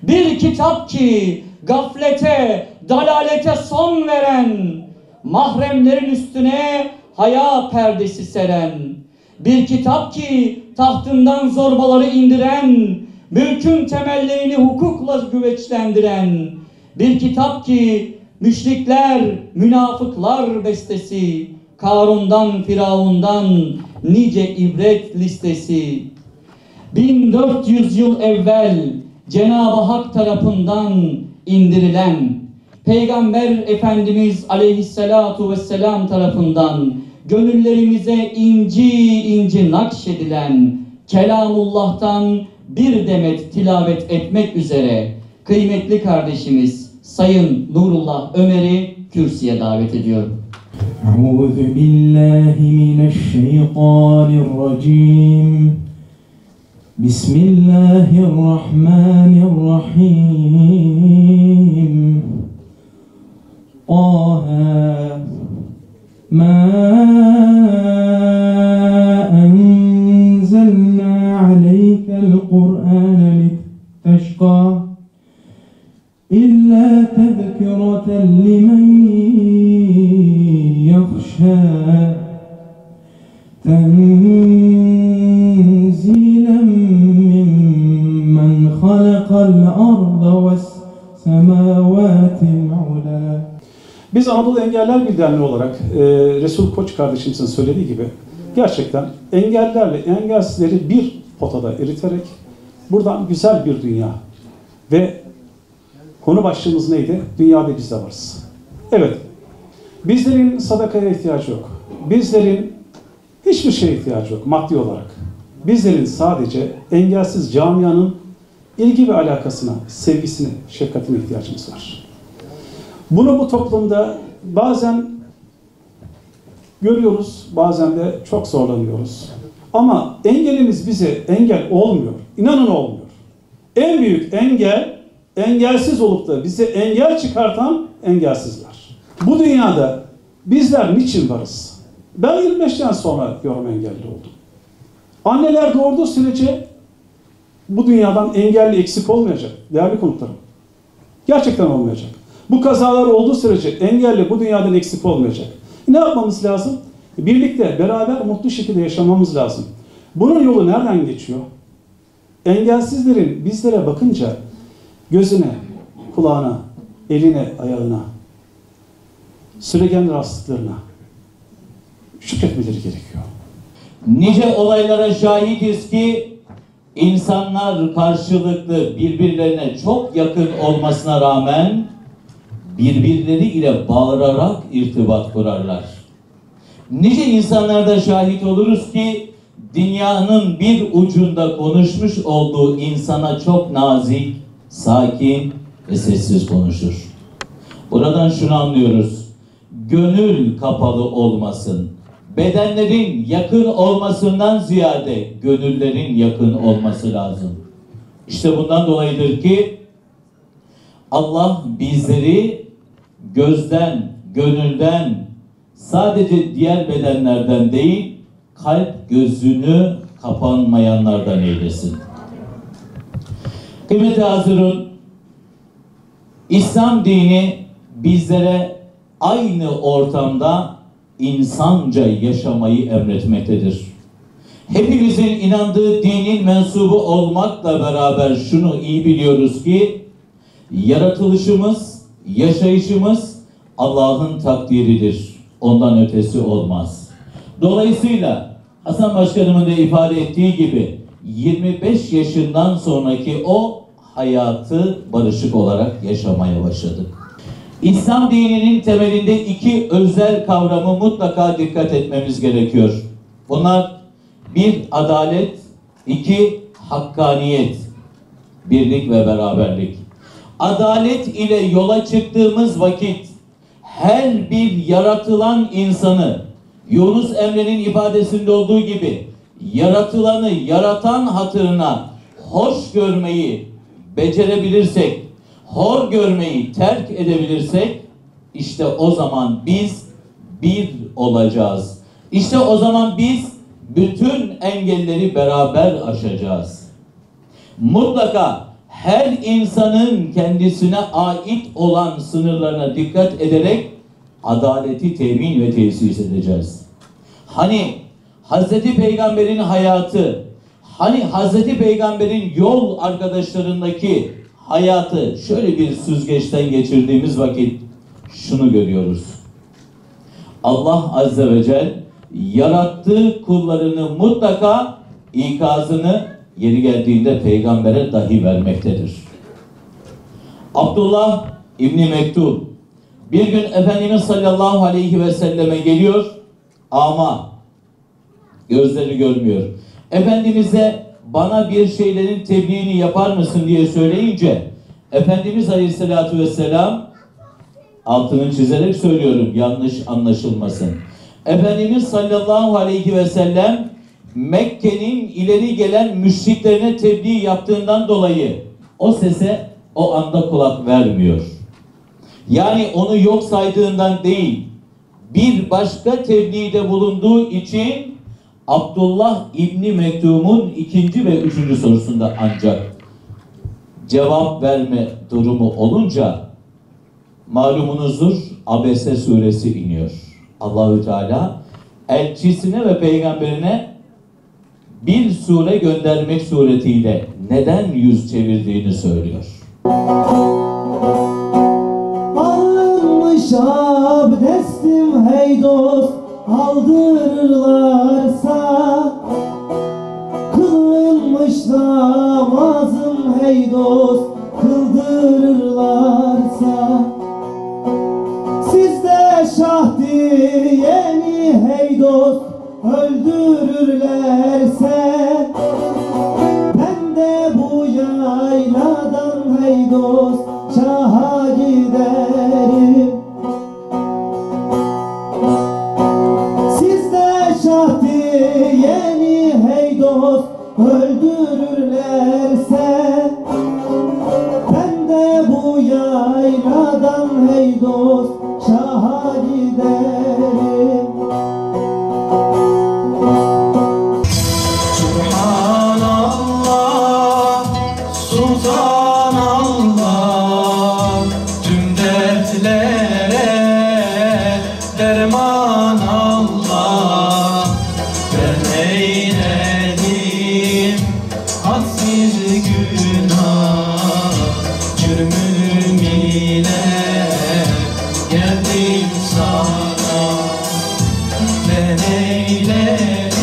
Bir kitap ki gaflete, dalalete son veren, mahremlerin üstüne haya perdesi seren, bir kitap ki tahtından zorbaları indiren, mülkün temellerini hukukla güveçlendiren, bir kitap ki müşrikler, münafıklar bestesi, Karun'dan, Firavun'dan nice ibret listesi. 1400 yıl evvel Cenab-ı Hak tarafından indirilen, Peygamber Efendimiz Aleyhisselatu Vesselam tarafından gönüllerimize inci inci nakşedilen Kelamullah'tan bir demet tilavet etmek üzere kıymetli kardeşimiz Sayın Nurullah Ömer'i kürsüye davet ediyorum. Euzu billahi mineşşeytanirracim. Bismillahirrahmanirrahim. Taha ma enzelna aleykel Kur'ane litteşqa İlla tezkireten limen yakhşâ tenzilen mimmen halakal arda ves semâvâtil ulâ. Biz Anadolu Engeller Birliği Derneği olarak Resul Koç kardeşimizin söylediği gibi gerçekten engellerle engelsizleri bir potada eriterek buradan güzel bir dünya ve konu başlığımız neydi? Dünyada biz de varız. Evet, bizlerin sadakaya ihtiyacı yok. Bizlerin hiçbir şeye ihtiyacı yok maddi olarak. Bizlerin sadece engelsiz camianın ilgi ve alakasına, sevgisine, şefkatine ihtiyacımız var. Bunu bu toplumda bazen görüyoruz, bazen de çok zorlanıyoruz. Ama engelimiz bize engel olmuyor. İnanın olmuyor. En büyük engel, engelsiz olup da bize engel çıkartan engelsizler. Bu dünyada bizler niçin varız? Ben 25'ten sonra yorum engelli oldum. Anneler doğurduğu sürece bu dünyadan engelli eksik olmayacak. Değerli konuklarım. Gerçekten olmayacak. Bu kazalar olduğu sürece engelli bu dünyadan eksik olmayacak. Ne yapmamız lazım? Birlikte, beraber mutlu şekilde yaşamamız lazım. Bunun yolu nereden geçiyor? Engelsizlerin bizlere bakınca gözüne, kulağına, eline, ayağına, süregen rahatsızlıklarına şükretmeleri gerekiyor. Nice olaylara şahidiz ki insanlar karşılıklı birbirlerine çok yakın olmasına rağmen birbirleri ile bağırarak irtibat kurarlar. Nice insanlarda şahit oluruz ki dünyanın bir ucunda konuşmuş olduğu insana çok nazik, sakin ve sessiz konuşur. Buradan şunu anlıyoruz. Gönül kapalı olmasın. Bedenlerin yakın olmasından ziyade gönüllerin yakın olması lazım. İşte bundan dolayıdır ki Allah bizleri gözden, gönülden, sadece diğer bedenlerden değil, kalp gözünü kapanmayanlardan eylesin. Kıymetli hazırın, İslam dini bizlere aynı ortamda insanca yaşamayı emretmektedir. Hepimizin inandığı dinin mensubu olmakla beraber şunu iyi biliyoruz ki yaratılışımız, yaşayışımız Allah'ın takdiridir. Ondan ötesi olmaz. Dolayısıyla Hasan Başkanımın da ifade ettiği gibi 25 yaşından sonraki o hayatı barışık olarak yaşamaya başladık. İslam dininin temelinde iki özel kavramı mutlaka dikkat etmemiz gerekiyor. Bunlar bir adalet, iki hakkaniyet, birlik ve beraberlik. Adalet ile yola çıktığımız vakit her bir yaratılan insanı Yunus Emre'nin ifadesinde olduğu gibi yaratılanı yaratan hatırına hoş görmeyi becerebilirsek, hor görmeyi terk edebilirsek işte o zaman biz bir olacağız. İşte o zaman biz bütün engelleri beraber aşacağız. mutlaka her insanın kendisine ait olan sınırlarına dikkat ederek adaleti temin ve tesis edeceğiz. Hani Hazreti Peygamber'in hayatı, hani Hazreti Peygamber'in yol arkadaşlarındaki hayatı şöyle bir süzgeçten geçirdiğimiz vakit şunu görüyoruz. Allah Azze ve Celle yarattığı kullarını mutlaka ikazını yeri geldiğinde peygambere dahi vermektedir. Abdullah İbni Mektum bir gün Efendimiz sallallahu aleyhi ve selleme geliyor ama gözleri görmüyor. Efendimiz'e bana bir şeylerin tebliğini yapar mısın diye söyleyince Efendimiz aleyhissalatü vesselam, altını çizerek söylüyorum yanlış anlaşılmasın, Efendimiz sallallahu aleyhi ve sellem Mekke'nin ileri gelen müşriklerine tebliğ yaptığından dolayı o sese o anda kulak vermiyor. Yani onu yok saydığından değil, bir başka tebliğde bulunduğu için Abdullah İbni Mektum'un 2. ve 3. sorusunda ancak cevap verme durumu olunca malumunuzdur Abese suresi iniyor. Allahü Teala elçisine ve peygamberine bir sure göndermek suretiyle neden yüz çevirdiğini söylüyor. Alınmış abdestim hey dost, aldırırlarsa, kılınmış namazım hey dost, kıldırırlarsa, sizde şah diyeni hey dost, öldürürlerse, ben de bu yayladan hey dost, şaha giderim. Sizde şah diyeni hey dost, öldürürlerse, ben de bu yayladan hey dost, şaha giderim. Subhanallah, Sultanallah, tüm dertlere derman Allah. Ben eyledim hadsiz günah, cürmüm ile geldim sana. Ben eyledim